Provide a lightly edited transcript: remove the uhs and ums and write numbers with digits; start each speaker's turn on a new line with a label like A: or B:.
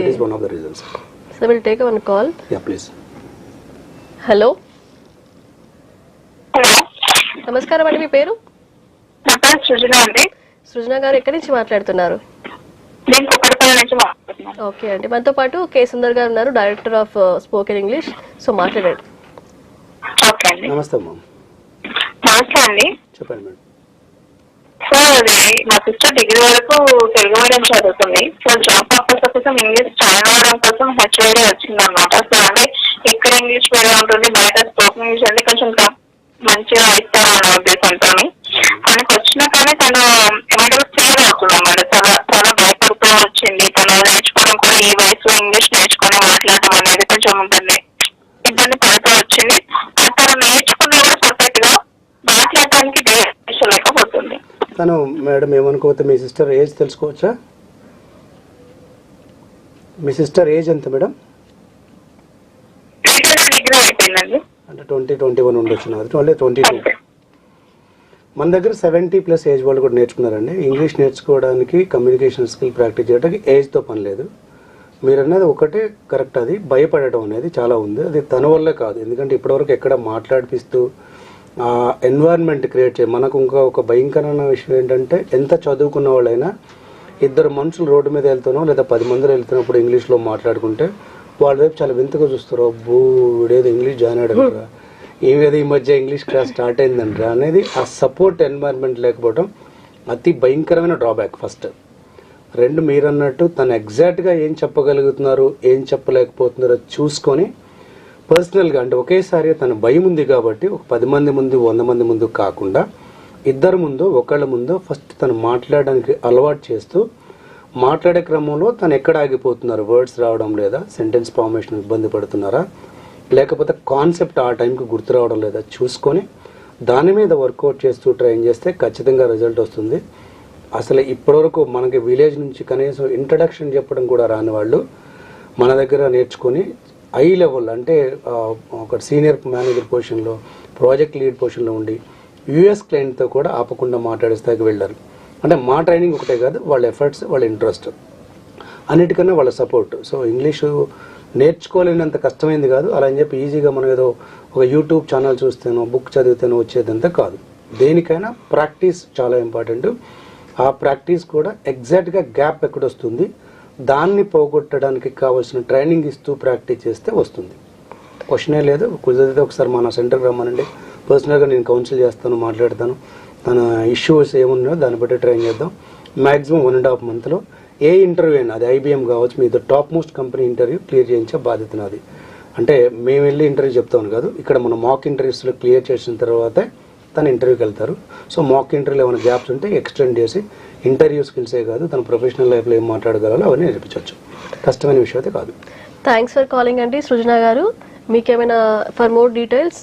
A: It is one of the reasons.
B: So we'll take one call.
A: Yeah, please.
B: Hello
C: hello,
B: నమస్కారం అండి, మీ పేరు?
C: నా పేరు సృజన అండి.
B: సృజన గారు ఎక్కడి నుంచి మాట్లాడుతున్నారు?
C: నేను కుక్కడపల్లి నుంచి మాట్లాడుతున్నాను.
B: ఓకే అండి, మనతో పాటు కే సుందర్ గారు ఉన్నారు, director of spoken English. So మాట్లాడండి.
C: ఓకే అండి,
A: నమస్తే అమ్మా.
C: నమస్తే అండి.
A: చెప్పండి మేడం.
C: సో అది మా సిస్టర్ డిగ్రీ వరకు తెలుగు మీడియం చదువుతుంది. సో జాబ్ పర్పస్ కోసం ఇంగ్లీష్ జాయిన్ అవ్వడం కోసం హెచ్ఓడి వచ్చింది అనమాట. సో అంటే ఇక్కడ ఇంగ్లీష్ మీడియం ఉంటుంది, బయట స్పోకెన్ ఇంగ్లీష్ అంటే కొంచెం మంచిగా ఇస్తారు అన్న ఉద్దేశంతో తనకు వచ్చినా కానీ తను ఏమంటారు ఫెయిల్ అవుతుంది అన్నమాట. చాలా చాలా భయపడుతూ వచ్చింది. తను నేర్చుకోవడం కూడా ఈ వయసులో ఇంగ్లీష్ నేర్చుకొని మాట్లాడడం అనేది కొంచెం ఇబ్బంది పడుతూ వచ్చింది. తను నేర్చుకున్నా కూడా పర్ఫెక్ట్ గా మాట్లాడటానికి లేకపోతుంది.
A: తను మేడం ఏమనుకోవద్దు, మీ సిస్టర్ ఏజ్ తెలుసుకోవచ్చా? మీ సిస్టర్ ఏజ్ ఎంత మేడం?
C: డిగ్రీ అయిపోయిందండి.
A: అంటే 20-21 ఉండొచ్చు, నాది 22. మన దగ్గర 70+ ఏజ్ వాళ్ళు కూడా నేర్చుకున్నారండి. ఇంగ్లీష్ నేర్చుకోవడానికి, కమ్యూనికేషన్ స్కిల్ ప్రాక్టీస్ చేయడానికి ఏజ్తో పని లేదు. మీరు అన్నది ఒకటే కరెక్ట్, అది భయపడటం అనేది చాలా ఉంది. అది తన వల్లే కాదు, ఎందుకంటే ఇప్పటివరకు ఎక్కడ మాట్లాడిపిస్తూ ఎన్వైర్న్మెంట్ క్రియేట్ చేయాలి. మనకు ఒక భయంకరమైన విషయం ఏంటంటే, ఎంత చదువుకున్న వాళ్ళైనా ఇద్దరు మనుషులు రోడ్డు మీద వెళ్తున్నాం లేదా 10 మందిలో వెళ్తున్నప్పుడు ఇంగ్లీష్లో మాట్లాడుకుంటే వాళ్ళ వైపు చాలా వింతగా చూస్తారు. అబ్బో వీడేదో ఇంగ్లీష్ జాయిన్ అయ్యాడు, ఏమేదో ఈ మధ్య ఇంగ్లీష్ క్లాస్ స్టార్ట్ అయిందంటారా అనేది ఆ సపోర్ట్ ఎన్వైర్న్మెంట్ లేకపోవడం అతి భయంకరమైన డ్రాబ్యాక్. ఫస్ట్ 2, మీరు అన్నట్టు తను ఎగ్జాక్ట్గా ఏం చెప్పగలుగుతున్నారు, ఏం చెప్పలేకపోతున్నారో చూసుకొని పర్సనల్గా, అంటే ఒకేసారి తన భయం ఉంది కాబట్టి ఒక 10 మంది ముందు 100 మంది ముందు కాకుండా ఇద్దరు ముందు ఒకళ్ళ ముందు ఫస్ట్ తను మాట్లాడడానికి అలవాటు చేస్తూ, మాట్లాడే క్రమంలో తను ఎక్కడ ఆగిపోతున్నారు, వర్డ్స్ రావడం లేదా, సెంటెన్స్ ఫార్మేషన్ ఇబ్బంది పడుతున్నారా, లేకపోతే కాన్సెప్ట్ ఆ టైంకి గుర్తు రావడం లేదా చూసుకొని దాని మీద వర్కౌట్ చేస్తూ ట్రైన్ చేస్తే ఖచ్చితంగా రిజల్ట్ వస్తుంది. అసలు ఇప్పటివరకు మనకి విలేజ్ నుంచి కనీసం ఇంట్రడక్షన్ చెప్పడం కూడా రాని వాళ్ళు మన దగ్గర నేర్చుకొని హై లెవెల్, అంటే ఒక సీనియర్ మేనేజర్ పొజిషన్లో, ప్రాజెక్ట్ లీడ్ పొజిషన్లో ఉండి యూఎస్ క్లయింట్తో కూడా ఆపకుండా మాట్లాడే స్థాయికి వెళ్ళారు. అంటే మా ట్రైనింగ్ ఒకటే కాదు, వాళ్ళ ఎఫర్ట్స్, వాళ్ళ ఇంట్రెస్ట్, అన్నిటికన్నా వాళ్ళ సపోర్ట్. సో ఇంగ్లీషు నేర్చుకోలేనంత కష్టమైంది కాదు. అలా అని చెప్పి ఈజీగా మనం ఏదో ఒక యూట్యూబ్ ఛానల్ చూస్తేనో బుక్ చదివితేనో వచ్చేదంతా కాదు. దేనికైనా ప్రాక్టీస్ చాలా ఇంపార్టెంట్. ఆ ప్రాక్టీస్ కూడా ఎగ్జాక్ట్గా గ్యాప్ ఎక్కడొస్తుంది, దాన్ని పోగొట్టడానికి కావాల్సిన ట్రైనింగ్ ఇస్తూ ప్రాక్టీస్ చేస్తే వస్తుంది. క్వశ్చనే లేదు. కుదిరితే ఒకసారి మన సెంటర్కి రమ్మనండి, పర్సనల్గా నేను కౌన్సిల్ చేస్తాను, మాట్లాడతాను. తన ఇష్యూస్ ఏమున్నాయో దాన్ని బట్టి ట్రైన్ చేద్దాం. మ్యాక్సిమం 1.5 monthలో ఏ ఇంటర్వ్యూ అయినా, అది IBM కావచ్చు, మీతో top most company interview clear చేయించే బాధ్యత నాది. అంటే మేము వెళ్ళి ఇంటర్వ్యూ చెప్తాను కాదు, ఇక్కడ మన మాక్ ఇంటర్వ్యూస్లో క్లియర్ చేసిన తర్వాతే తన ఇంటర్వ్యూకి వెళ్తారు. సో మాక్ ఇంటర్వ్యూలో ఏమైనా గ్యాప్స్ ఉంటే ఎక్స్టెండ్ చేసి ఇంటర్వ్యూ స్కిల్సే కాదు, తన ప్రొఫెషనల్ లైఫ్లో ఏం మాట్లాడగలరో అవన్నీ నేర్పించవచ్చు. కష్టమైన విషయం అయితే కాదు.
B: థ్యాంక్స్ ఫర్ కాలింగ్ అండి సృజన గారు. మీకేమైనా ఫర్ మోర్ డీటెయిల్స్